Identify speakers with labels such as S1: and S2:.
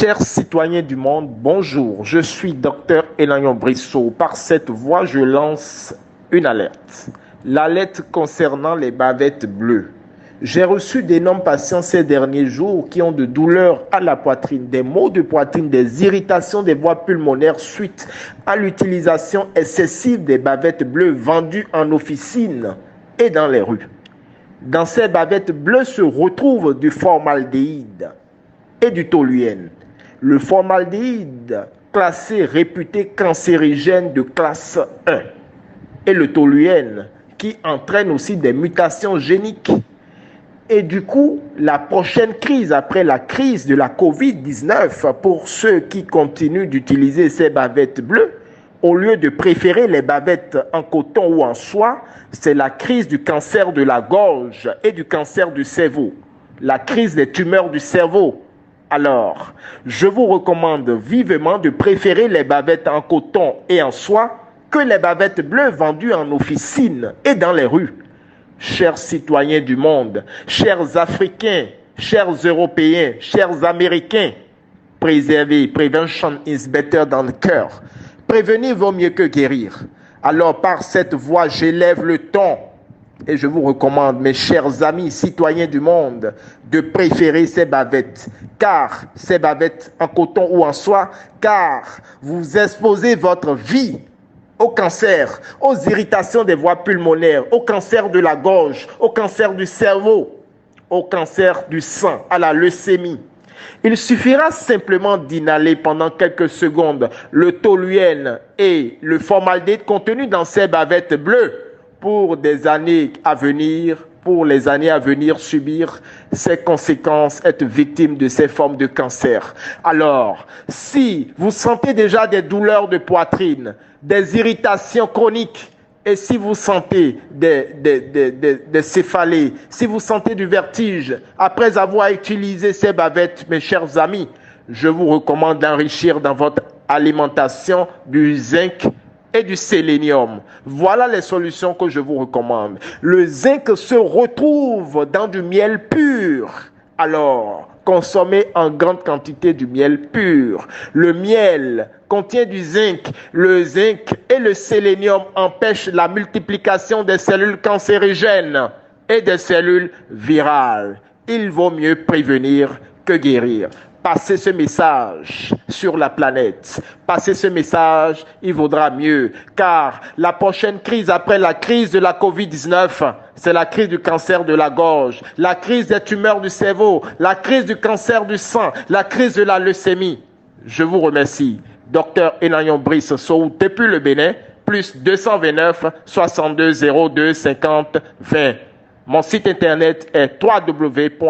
S1: Chers citoyens du monde, bonjour. Je suis Dr Elayon Brissot. Par cette voie, je lance une alerte. L'alerte concernant les bavettes bleues. J'ai reçu d'énormes patients ces derniers jours qui ont de douleurs à la poitrine, des maux de poitrine, des irritations des voies pulmonaires suite à l'utilisation excessive des bavettes bleues vendues en officine et dans les rues. Dans ces bavettes bleues se retrouvent du formaldéhyde et du toluène. Le formaldéhyde, classé réputé cancérigène de classe 1, et le toluène, qui entraîne aussi des mutations géniques. Et du coup, la prochaine crise, après la crise de la Covid-19, pour ceux qui continuent d'utiliser ces bavettes bleues, au lieu de préférer les bavettes en coton ou en soie, c'est la crise du cancer de la gorge et du cancer du cerveau, la crise des tumeurs du cerveau. Alors, je vous recommande vivement de préférer les bavettes en coton et en soie que les bavettes bleues vendues en officine et dans les rues. Chers citoyens du monde, chers Africains, chers Européens, chers Américains, préservez, prevention is better than cure. Prévenir vaut mieux que guérir. Alors par cette voie, j'élève le ton et je vous recommande, mes chers amis citoyens du monde, de préférer ces bavettes, car ces bavettes en coton ou en soie, car vous exposez votre vie au cancer, aux irritations des voies pulmonaires, au cancer de la gorge, au cancer du cerveau, au cancer du sang, à la leucémie. Il suffira simplement d'inhaler pendant quelques secondes le toluène et le formaldéhyde contenu dans ces bavettes bleues pour des années à venir, subir ces conséquences, être victime de ces formes de cancer. Alors, si vous sentez déjà des douleurs de poitrine, des irritations chroniques, et si vous sentez des céphalées, si vous sentez du vertige, après avoir utilisé ces bavettes, mes chers amis, je vous recommande d'enrichir dans votre alimentation du zinc et du sélénium. Voilà les solutions que je vous recommande. Le zinc se retrouve dans du miel pur. Alors, consommez en grande quantité du miel pur. Le miel contient du zinc. Le zinc et le sélénium empêchent la multiplication des cellules cancérigènes et des cellules virales. Il vaut mieux prévenir que guérir. Passez ce message sur la planète. Passez ce message, il vaudra mieux. Car la prochaine crise après la crise de la Covid-19, c'est la crise du cancer de la gorge, la crise des tumeurs du cerveau, la crise du cancer du sang, la crise de la leucémie. Je vous remercie. Dr Elayon Brissot, depuis le Bénin, plus 229 62 02 50 20. Mon site internet est www.mph.bj.